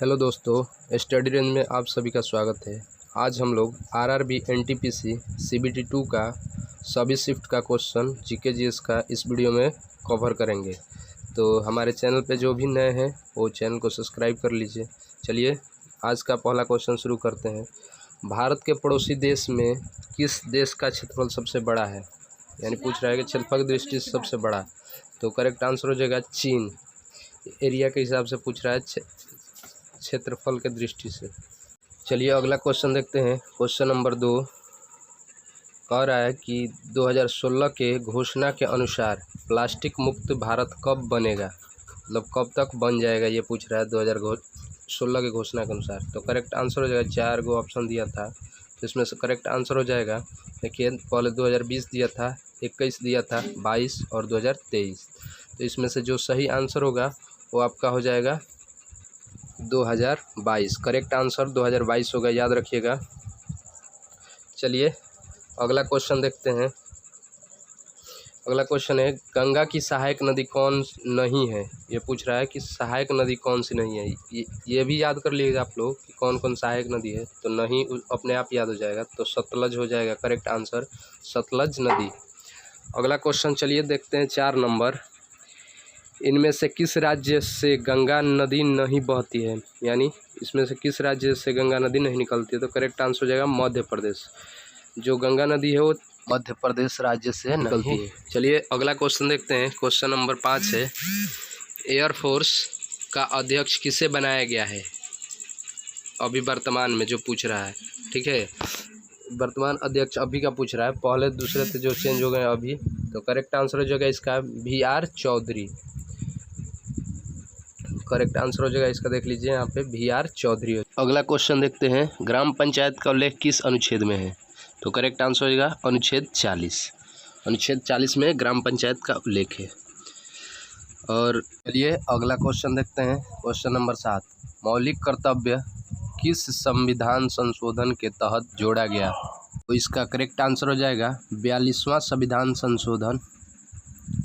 Hello दोस्तों, study range में आप सभी का स्वागत है। आज हम लोग आरआरबी एनटीपीसी सीबीटी 2 का सभी शिफ्ट का क्वेश्चन जीके जीएस का इस वीडियो में कवर करेंगे। तो हमारे चैनल पे जो भी नए हैं वो चैनल को सब्सक्राइब कर लीजिए। चलिए आज का पहला क्वेश्चन शुरू करते हैं। भारत के पड़ोसी देश में किस देश का क्षेत्रफल सबसे बड़ा है? यानी पूछ रहा है कि क्षेत्रफल की दृष्टि से सबसे बड़ा। तो करेक्ट आंसर हो जाएगा चीन। एरिया के हिसाब से पूछ रहा है, क्षेत्रफल के दृष्टि से। चलिए अगला क्वेश्चन देखते हैं। क्वेश्चन नंबर 2 कह रहा है कि 2016 के घोषणा के अनुसार प्लास्टिक मुक्त भारत कब बनेगा, मतलब कब तक बन जाएगा, ये पूछ रहा है 2016 के घोषणा के अनुसार। तो करेक्ट आंसर हो जाएगा, 4 गो ऑप्शन दिया था तो इसमें से करेक्ट आंसर हो जाएगा, देखिए पहले 2020 दिया था, 21 दिया था, 22 और 2023। तो इसमें से जो सही आंसर होगा वो आपका हो जाएगा 2022। करेक्ट आंसर 2022 होगा, याद रखिएगा। चलिए अगला क्वेश्चन देखते हैं। अगला क्वेश्चन है, गंगा की सहायक नदी कौन नहीं है? ये पूछ रहा है कि सहायक नदी कौन सी नहीं है। ये भी याद कर लीजिएगा आप लोग कि कौन कौन सहायक नदी है, तो नहीं अपने आप याद हो जाएगा। तो सतलज हो जाएगा करेक्ट आंसर, सतलज नदी। अगला क्वेश्चन चलिए देखते हैं, 4 नंबर। इनमें से किस राज्य से गंगा नदी नहीं बहती है? यानी इसमें से किस राज्य से गंगा नदी नहीं निकलती है? तो करेक्ट आंसर हो जाएगा मध्य प्रदेश। जो गंगा नदी है वो मध्य प्रदेश राज्य से निकलती है। चलिए अगला क्वेश्चन देखते हैं। क्वेश्चन नंबर 5 है, एयरफोर्स का अध्यक्ष किसे बनाया गया है अभी वर्तमान में, जो पूछ रहा है। ठीक है, वर्तमान अध्यक्ष अभी का पूछ रहा है, पहले दूसरे थे जो चेंज हो गए अभी। तो करेक्ट आंसर हो जाएगा इसका VR चौधरी। करेक्ट आंसर हो जाएगा इसका, देख लीजिए यहाँ पे VR चौधरी। अगला क्वेश्चन देखते हैं, ग्राम पंचायत का उल्लेख किस अनुच्छेद में है? तो करेक्ट आंसर हो जाएगा अनुच्छेद 40। अनुच्छेद 40 में ग्राम पंचायत का उल्लेख है। और चलिए अगला क्वेश्चन देखते हैं। क्वेश्चन नंबर 7, मौलिक कर्तव्य किस संविधान संशोधन के तहत जोड़ा गया? तो इसका करेक्ट आंसर हो जाएगा 42वां संविधान संशोधन।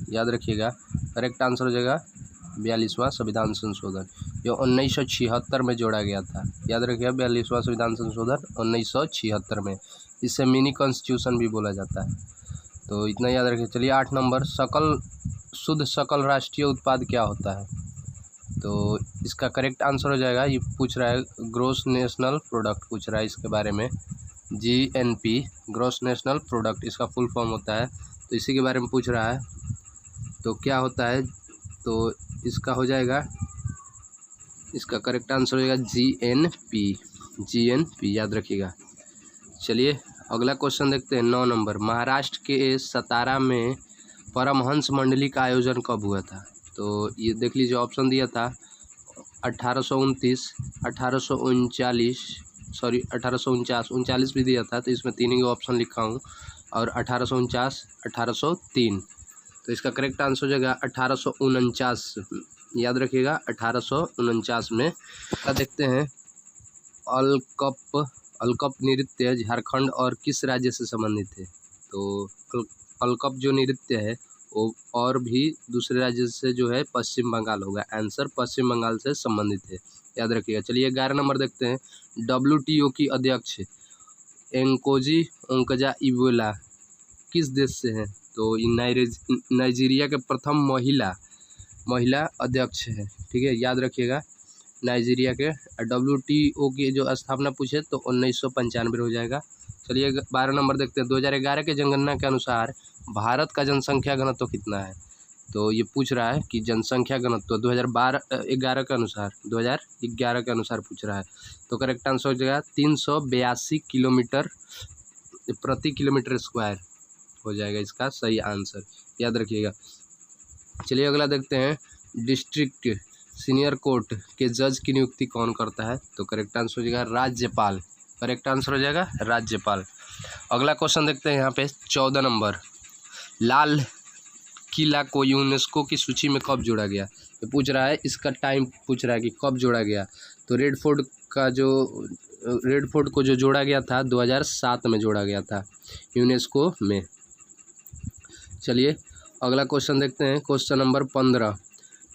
याद रखिएगा, करेक्ट आंसर हो जाएगा 42वां संविधान संशोधन, जो 1976 में जोड़ा गया था। याद रखिएगा 42वां संविधान संशोधन 1976 में। इसे मिनी कॉन्स्टिट्यूशन भी बोला जाता है, तो इतना याद रखिए। चलिए 8 नंबर, शुद्ध सकल राष्ट्रीय उत्पाद क्या होता है? तो इसका करेक्ट आंसर हो जाएगा, ये पूछ रहा है ग्रॉस नेशनल प्रोडक्ट पूछ रहा है इसके बारे में। GNP ग्रॉस नेशनल प्रोडक्ट इसका फुल फॉर्म होता है, तो इसी के बारे में पूछ रहा है। तो क्या होता है? तो इसका हो जाएगा, इसका करेक्ट आंसर हो जाएगा GNP, याद रखिएगा। चलिए अगला क्वेश्चन देखते हैं, 9 नंबर। महाराष्ट्र के सतारा में परमहंस मंडली का आयोजन कब हुआ था? तो ये देख लीजिए, ऑप्शन दिया था 1829, 1849 भी दिया था, तो इसमें 3 ही ऑप्शन लिखा हूँ, और 1849, 1803। तो इसका करेक्ट आंसर हो जाएगा 1849। याद रखिएगा 1849 में। क्या देखते हैं, अलकप नृत्य झारखंड और किस राज्य से संबंधित है? तो अलकप जो नृत्य है वो और भी दूसरे राज्य से जो है पश्चिम बंगाल होगा। आंसर पश्चिम बंगाल से संबंधित है, याद रखिएगा। चलिए 11 नंबर देखते हैं, WTO की अध्यक्ष एंकोजी ओंकजा-इवेला किस देश से हैं? तो नाइजीरिया के प्रथम महिला अध्यक्ष है। ठीक है, याद रखिएगा नाइजीरिया के। WTO की जो स्थापना पूछे तो 1995 हो जाएगा। चलिए 12 नंबर देखते हैं, 2011 के जनगणना के अनुसार भारत का जनसंख्या घनत्व कितना है? तो ये पूछ रहा है कि जनसंख्या घनत्व 2011 के अनुसार पूछ रहा है। तो करेक्ट आंसर हो जाएगा 382 किलोमीटर प्रति किलोमीटर स्क्वायर हो जाएगा इसका सही आंसर, याद रखिएगा। चलिए अगला देखते हैं, डिस्ट्रिक्ट सीनियर कोर्ट के जज की नियुक्ति कौन करता है? तो करेक्ट आंसर हो जाएगा राज्यपाल। करेक्ट आंसर हो जाएगा राज्यपाल। अगला क्वेश्चन देखते हैं यहाँ पे 14 नंबर, लाल किला को यूनेस्को की सूची में कब जोड़ा गया? ये पूछ रहा है, इसका टाइम पूछ रहा है कि कब जोड़ा गया। तो रेड फोर्ट को जो जोड़ा गया था 2007 में जोड़ा गया था यूनेस्को में। चलिए अगला क्वेश्चन देखते हैं, क्वेश्चन नंबर 15,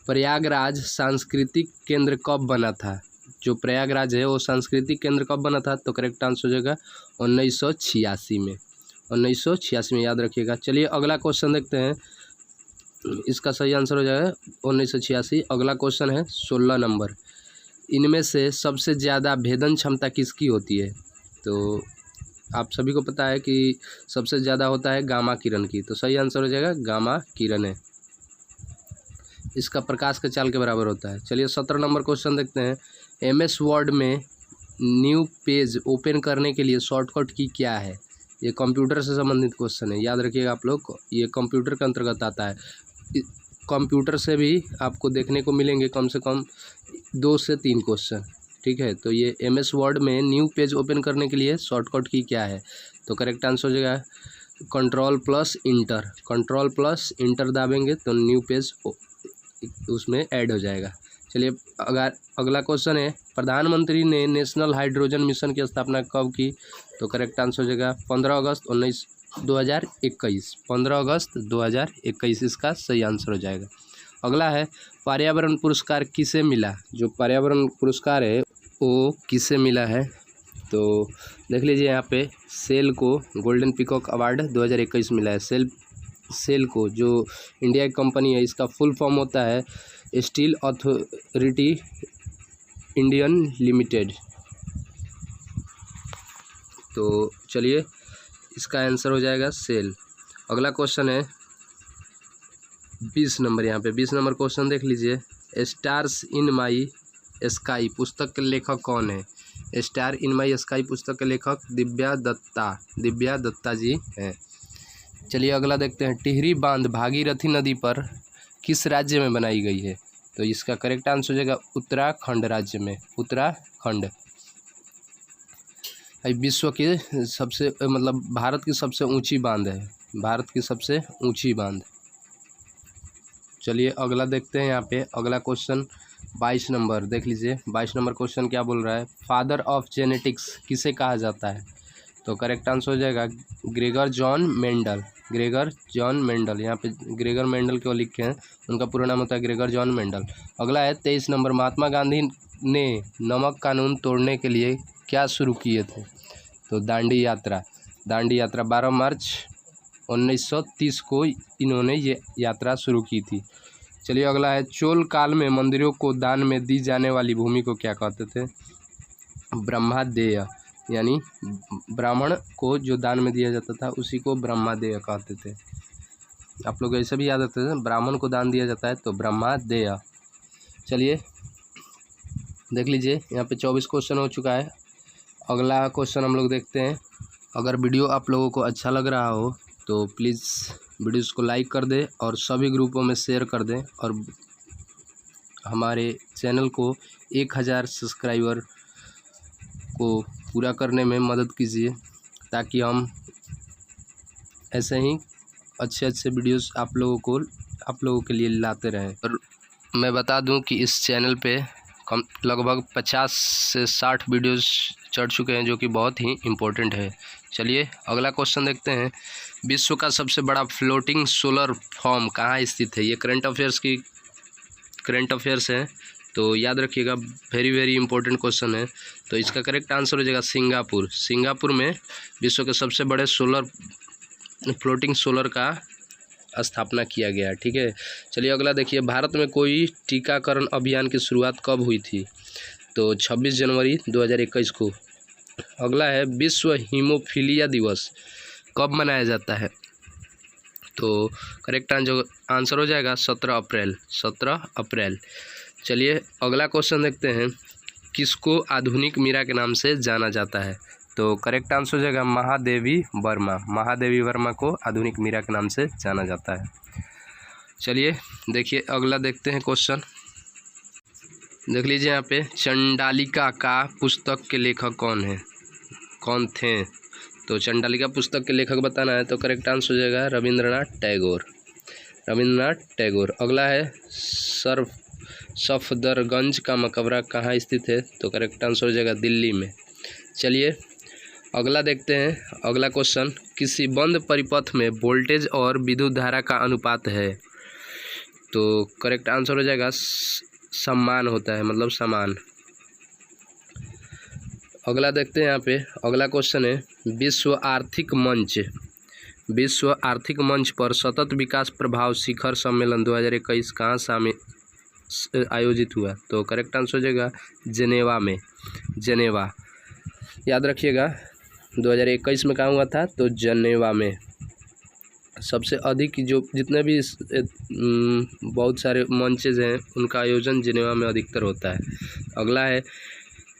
प्रयागराज सांस्कृतिक केंद्र कब बना था? जो प्रयागराज है वो सांस्कृतिक केंद्र कब बना था? तो करेक्ट आंसर हो जाएगा 1986 में, 1986 में, याद रखिएगा। चलिए अगला क्वेश्चन देखते हैं, इसका सही आंसर हो जाएगा 1986। अगला क्वेश्चन है 16 नंबर, इनमें से सबसे ज़्यादा भेदन क्षमता किसकी होती है? तो आप सभी को पता है कि सबसे ज़्यादा होता है गामा किरण की, तो सही आंसर हो जाएगा गामा किरण है, इसका प्रकाश के चाल के बराबर होता है। चलिए 17 नंबर क्वेश्चन देखते हैं, MS वर्ड में न्यू पेज ओपन करने के लिए शॉर्टकट की क्या है? ये कंप्यूटर से संबंधित क्वेश्चन है, याद रखिएगा आप लोग, ये कंप्यूटर के अंतर्गत आता है। कंप्यूटर से भी आपको देखने को मिलेंगे कम से कम 2 से 3 क्वेश्चन, ठीक है। तो ये MS वर्ड में न्यू पेज ओपन करने के लिए शॉर्टकट की क्या है? तो करेक्ट आंसर हो जाएगा कंट्रोल+इंटर दाबेंगे तो न्यू पेज उसमें ऐड हो जाएगा। चलिए अगर अगला क्वेश्चन है, प्रधानमंत्री ने नेशनल हाइड्रोजन मिशन की स्थापना कब की? तो करेक्ट आंसर हो जाएगा 15 अगस्त 2021, 15 अगस्त 2021 इसका सही आंसर हो जाएगा। अगला है, पर्यावरण पुरस्कार किसे मिला? जो पर्यावरण पुरस्कार है वो किसे मिला है? तो देख लीजिए यहाँ पे सेल को गोल्डन पीकॉक अवार्ड 2021 मिला है। सेल को, जो इंडिया की कंपनी है, इसका फुल फॉर्म होता है स्टील अथॉरिटी इंडियन लिमिटेड। तो चलिए इसका आंसर हो जाएगा सेल। अगला क्वेश्चन है 20 नंबर, यहाँ पे 20 नंबर क्वेश्चन देख लीजिए, स्टार्स इन माई स्काई पुस्तक के लेखक कौन है? स्टार इन माई स्काई पुस्तक के लेखक दिव्या दत्ता जी हैं। चलिए अगला देखते हैं, टिहरी बांध भागीरथी नदी पर किस राज्य में बनाई गई है? तो इसका करेक्ट आंसर हो जाएगा उत्तराखंड राज्य में, उत्तराखंड। विश्व की सबसे मतलब भारत की सबसे ऊंची बांध है, भारत की सबसे ऊंची बांध। चलिए अगला देखते हैं, यहाँ पे अगला क्वेश्चन 22 नंबर देख लीजिए। 22 नंबर क्वेश्चन क्या बोल रहा है, फादर ऑफ जेनेटिक्स किसे कहा जाता है? तो करेक्ट आंसर हो जाएगा Gregor John Mendel, Gregor John Mendel. यहाँ पे ग्रेगर मेंडल क्यों लिखे हैं, उनका पूरा नाम होता है ग्रेगर जॉन मेंडल। अगला है 23 नंबर, महात्मा गांधी ने नमक कानून तोड़ने के लिए क्या शुरू किए थे? तो दांडी यात्रा 12 मार्च 1930 को इन्होंने ये यात्रा शुरू की थी। चलिए अगला है, चोल काल में मंदिरों को दान में दी जाने वाली भूमि को क्या कहते थे? ब्रह्मादेय, यानी ब्राह्मण को जो दान में दिया जाता था उसी को ब्रह्मादेय कहते थे। आप लोग ऐसे भी याद रखते थे, ब्राह्मण को दान दिया जाता है तो ब्रह्मादेय। चलिए देख लीजिए, यहाँ पे 24 क्वेश्चन हो चुका है। अगला क्वेश्चन हम लोग देखते हैं। अगर वीडियो आप लोगों को अच्छा लग रहा हो तो प्लीज़ वीडियोस को लाइक कर दें और सभी ग्रुपों में शेयर कर दें, और हमारे चैनल को 1000 सब्सक्राइबर को पूरा करने में मदद कीजिए, ताकि हम ऐसे ही अच्छे वीडियोस आप लोगों के लिए लाते रहें। और मैं बता दूं कि इस चैनल पे लगभग 50 से 60 वीडियोस चढ़ चुके हैं, जो कि बहुत ही इम्पोर्टेंट है। चलिए अगला क्वेश्चन देखते हैं, विश्व का सबसे बड़ा फ्लोटिंग सोलर फॉर्म कहाँ स्थित है? ये करंट अफेयर्स है, तो याद रखिएगा, वेरी इंपॉर्टेंट क्वेश्चन है। तो इसका करेक्ट आंसर हो जाएगा सिंगापुर में विश्व के सबसे बड़े फ्लोटिंग सोलर का स्थापना किया गया, ठीक है। चलिए अगला देखिए, भारत में कोई टीकाकरण अभियान की शुरुआत कब हुई थी? तो 26 जनवरी 2021 को। अगला है, विश्व हीमोफीलिया दिवस कब मनाया जाता है? तो करेक्ट आंसर हो जाएगा 17 अप्रैल। चलिए अगला क्वेश्चन देखते हैं, किसको आधुनिक मीरा के नाम से जाना जाता है? तो करेक्ट आंसर हो जाएगा महादेवी वर्मा को आधुनिक मीरा के नाम से जाना जाता है। चलिए देखिए अगला देखते हैं क्वेश्चन, देख लीजिए यहाँ पे, चंडालिका का पुस्तक के लेखक कौन थे? तो चंडालिका पुस्तक के लेखक बताना है, तो करेक्ट आंसर हो जाएगा रविंद्रनाथ टैगोर। अगला है, सफदरगंज का मकबरा कहाँ स्थित है? तो करेक्ट आंसर हो जाएगा दिल्ली में। चलिए अगला देखते हैं, अगला क्वेश्चन, किसी बंद परिपथ में वोल्टेज और विद्युत धारा का अनुपात है? तो करेक्ट आंसर हो जाएगा समान होता है, मतलब समान। अगला देखते हैं यहाँ पे। अगला क्वेश्चन है विश्व आर्थिक मंच पर सतत विकास प्रभाव शिखर सम्मेलन 2021 कहाँ आयोजित हुआ? तो करेक्ट आंसर हो जाएगा जेनेवा। याद रखिएगा 2021 में कहाँ हुआ था? तो जेनेवा में। सबसे अधिक जो जितने भी बहुत सारे मंचेज हैं उनका आयोजन जेनेवा में अधिकतर होता है। अगला है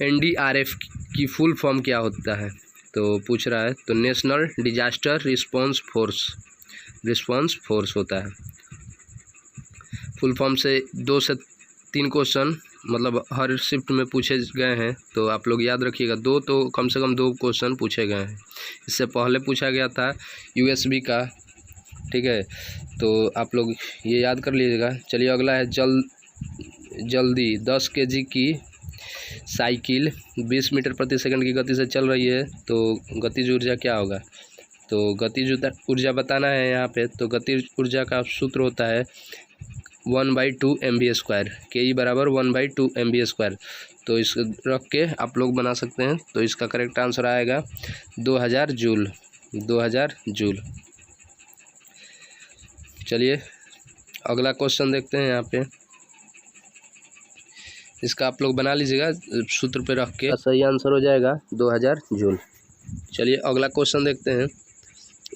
NDRF की फुल फॉर्म क्या होता है? तो पूछ रहा है, तो नेशनल डिजास्टर रिस्पांस फोर्स होता है। फुल फॉर्म से 2 से 3 क्वेश्चन मतलब हर शिफ्ट में पूछे गए हैं, तो आप लोग याद रखिएगा। 2 तो कम से कम 2 क्वेश्चन पूछे गए हैं। इससे पहले पूछा गया था USB का, ठीक है, तो आप लोग ये याद कर लीजिएगा। चलिए अगला है जल्दी 10 kg की साइकिल 20 मीटर प्रति सेकंड की गति से चल रही है, तो गतिज ऊर्जा क्या होगा? तो गतिज ऊर्जा बताना है यहाँ पे। तो गतिज ऊर्जा का सूत्र होता है 1/2 mv²। KE बराबर 1/2 mv²। तो इस रख के आप लोग बना सकते हैं। तो इसका करेक्ट आंसर आएगा 2000 जूल। चलिए अगला क्वेश्चन देखते हैं यहाँ पे। इसका आप लोग बना लीजिएगा सूत्र पे रख के, सही आंसर हो जाएगा 2000 जूल। चलिए अगला क्वेश्चन देखते हैं।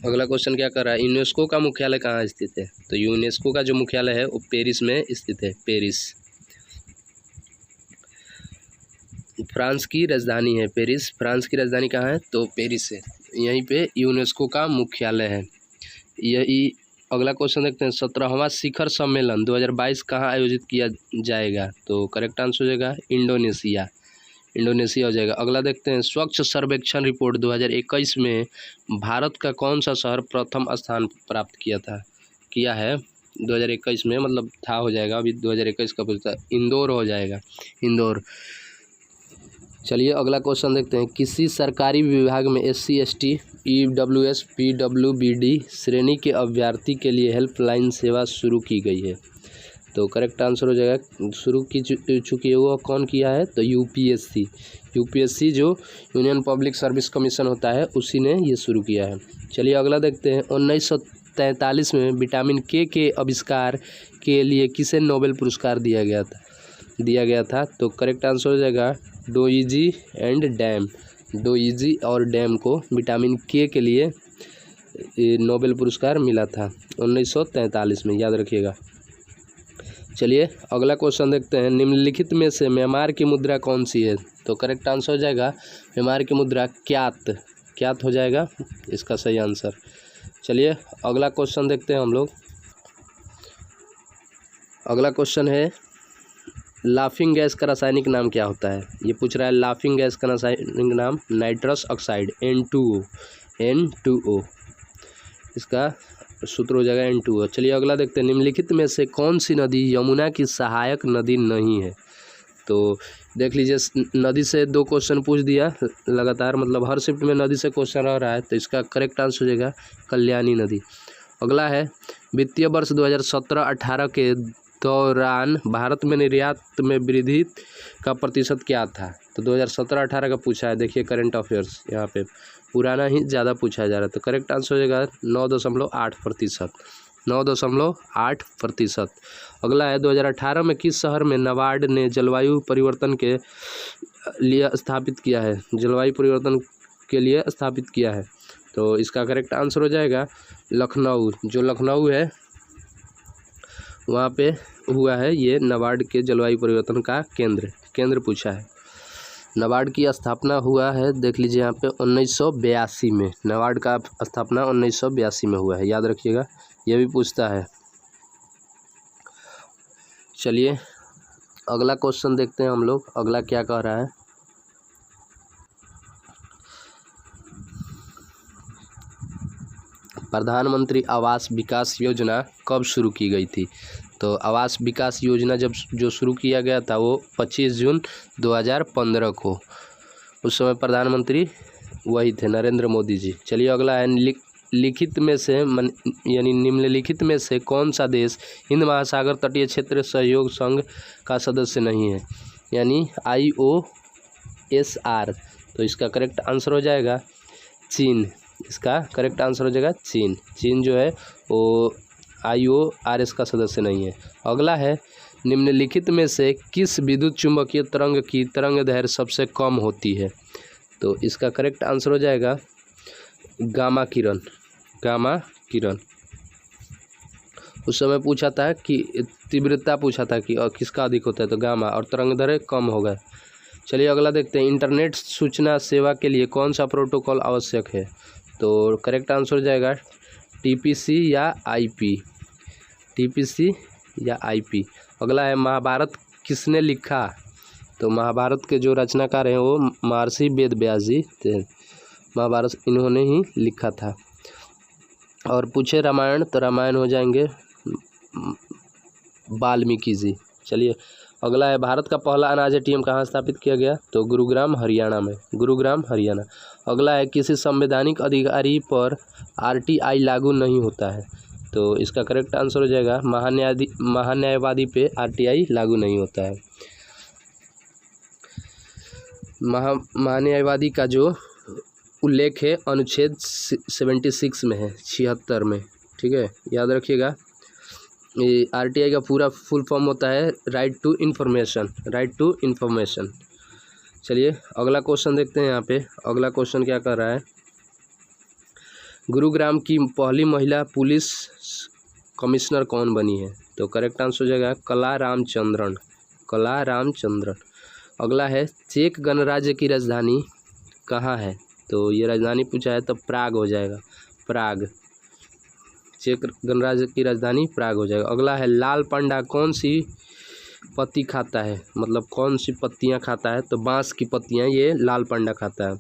अगला क्वेश्चन क्या कर रहा है? यूनेस्को का मुख्यालय कहाँ स्थित है? तो यूनेस्को का जो मुख्यालय है वो पेरिस में स्थित है। पेरिस फ्रांस की राजधानी है। पेरिस फ्रांस की राजधानी कहाँ है? तो पेरिस है। यहीं पे यूनेस्को का मुख्यालय है। यही अगला क्वेश्चन देखते हैं। 17वां शिखर सम्मेलन 2022 कहाँ आयोजित किया जाएगा? तो करेक्ट आंसर हो जाएगा इंडोनेशिया हो जाएगा। अगला देखते हैं। स्वच्छ सर्वेक्षण रिपोर्ट 2021 में भारत का कौन सा शहर प्रथम स्थान प्राप्त किया है? 2021 में मतलब था, हो जाएगा अभी 2021 का पूछता है। इंदौर हो जाएगा, इंदौर। चलिए अगला क्वेश्चन देखते हैं। किसी सरकारी विभाग में SC ST EWS PWBD श्रेणी के अभ्यर्थी के लिए हेल्पलाइन सेवा शुरू की गई है? तो करेक्ट आंसर हो जाएगा शुरू की चुकी है। वो कौन किया है? तो यूपीएससी जो यूनियन पब्लिक सर्विस कमीशन होता है उसी ने ये शुरू किया है। चलिए अगला देखते हैं। 1943 में विटामिन के आविष्कार के लिए किसे नोबेल पुरस्कार दिया गया था? तो करेक्ट आंसर हो जाएगा डोइजी और डैम को विटामिन के लिए नोबेल पुरस्कार मिला था 1943 में, याद रखिएगा। चलिए अगला क्वेश्चन देखते हैं। निम्नलिखित में से म्यांमार की मुद्रा कौन सी है? तो करेक्ट आंसर हो जाएगा म्यांमार की मुद्रा क्यात हो जाएगा इसका सही आंसर। चलिए अगला क्वेश्चन देखते हैं हम लोग। अगला क्वेश्चन है लाफिंग गैस का रासायनिक नाम क्या होता है? ये पूछ रहा है। लाफिंग गैस का रासायनिक नाम नाइट्रस ऑक्साइड N2O। इसका सूत्र हो जाएगा N2O। चलिए अगला देखते हैं। निम्नलिखित में से कौन सी नदी यमुना की सहायक नदी नहीं है? तो देख लीजिए, नदी से 2 क्वेश्चन पूछ दिया लगातार, मतलब हर शिफ्ट में नदी से क्वेश्चन रह रहा है, तो इसका करेक्ट आंसर हो जाएगा कल्याणी नदी। अगला है वित्तीय वर्ष 2017-18 के दौरान भारत में निर्यात में वृद्धि का प्रतिशत क्या था? तो 2017-18 का पूछा है। देखिए करंट अफेयर्स यहाँ पे पुराना ही ज़्यादा पूछा जा रहा है। तो करेक्ट आंसर हो जाएगा 9.8%। अगला है 2018 में किस शहर में नाबार्ड ने जलवायु परिवर्तन के लिए स्थापित किया है? तो इसका करेक्ट आंसर हो जाएगा लखनऊ। जो लखनऊ है वहाँ पे हुआ है ये नाबार्ड के जलवायु परिवर्तन का केंद्र पूछा है। नाबार्ड की स्थापना हुआ है, देख लीजिए यहाँ पे 1982 में। नाबार्ड का स्थापना 1982 में हुआ है, याद रखिएगा, ये भी पूछता है। चलिए अगला क्वेश्चन देखते हैं हम लोग। अगला क्या कह रहा है? प्रधानमंत्री आवास विकास योजना कब शुरू की गई थी? तो आवास विकास योजना जो शुरू किया गया था वो 25 जून 2015 को। उस समय प्रधानमंत्री वही थे, नरेंद्र मोदी जी। चलिए अगला है निम्नलिखित में से कौन सा देश हिंद महासागर तटीय क्षेत्र सहयोग संघ का सदस्य नहीं है? यानी IOSR तो इसका करेक्ट आंसर हो जाएगा चीन। इसका करेक्ट आंसर हो जाएगा चीन। चीन जो है वो IORS का सदस्य नहीं है। अगला है, निम्नलिखित में से किस विद्युत चुंबकीय तरंग की तरंग दैर्घ्य सबसे कम होती है? तो इसका करेक्ट आंसर हो जाएगा गामा किरण। गामा किरण। उस समय पूछा था कि तीव्रता पूछा था कि किसका अधिक होता है, तो गामा, और तरंग दैर्घ्य कम होगा। चलिए अगला देखते हैं, इंटरनेट सूचना सेवा के लिए कौन सा प्रोटोकॉल आवश्यक है? तो करेक्ट आंसर हो जाएगा TPC या IP। TPC या IP। अगला है, महाभारत किसने लिखा? तो महाभारत के जो रचनाकार हैं वो महर्षि वेद व्यास जी थे। महाभारत इन्होंने ही लिखा था। और पूछे रामायण, तो रामायण हो जाएंगे वाल्मीकि जी। चलिए अगला है, भारत का पहला अनाज ATM कहाँ स्थापित किया गया? तो गुरुग्राम हरियाणा में। गुरुग्राम हरियाणा। अगला है, किसी संवैधानिक अधिकारी पर RTI लागू नहीं होता है? तो इसका करेक्ट आंसर हो जाएगा महान्यायवादी पे RTI लागू नहीं होता है। महान्यायवादी का जो उल्लेख है अनुच्छेद 76 में है, 76 में। ठीक है, याद रखिएगा। ये RTI का पूरा फुल फॉर्म होता है right to information. Right to information. चलिए अगला क्वेश्चन देखते हैं। यहाँ पे अगला क्वेश्चन क्या कर रहा है, गुरुग्राम की पहली महिला पुलिस कमिश्नर कौन बनी है? तो करेक्ट आंसर हो जाएगा कला रामचंद्रन। कला रामचंद्रन। अगला है, चेक गणराज्य की राजधानी कहाँ है? तो ये राजधानी पूछा है तो प्राग हो जाएगा। प्राग। चेक गणराज्य की राजधानी प्राग हो जाएगा। अगला है, लाल पांडा कौन सी पत्ती खाता है? मतलब कौन सी पत्तियां खाता है? तो बांस की पत्तियां ये लाल पांडा खाता है।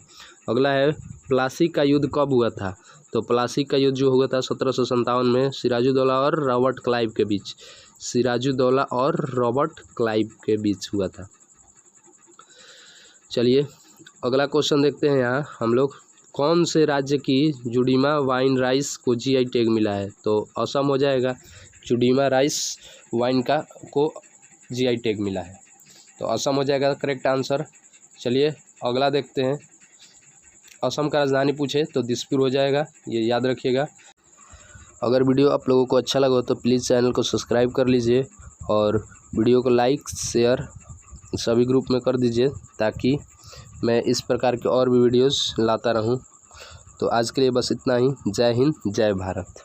अगला है, प्लासी का युद्ध कब हुआ था? तो प्लासी का युद्ध जो हुआ था 1757 में सिराजुद्दौला और रॉबर्ट क्लाइव के बीच। सिराजुद्दौला और रॉबर्ट क्लाइव के बीच हुआ था। चलिए अगला क्वेश्चन देखते हैं। यहाँ हम लोग, कौन से राज्य की जुडीमा वाइन राइस को GI टैग मिला है? तो असम हो जाएगा। जुडीमा राइस वाइन को GI टैग मिला है, तो असम हो जाएगा करेक्ट आंसर। चलिए अगला देखते हैं, असम का राजधानी पूछे तो दिसपुर हो जाएगा, ये याद रखिएगा। अगर वीडियो आप लोगों को अच्छा लगा तो प्लीज़ चैनल को सब्सक्राइब कर लीजिए और वीडियो को लाइक शेयर सभी ग्रुप में कर दीजिए, ताकि मैं इस प्रकार के और भी वीडियोस लाता रहूं। तो आज के लिए बस इतना ही। जय हिंद, जय भारत।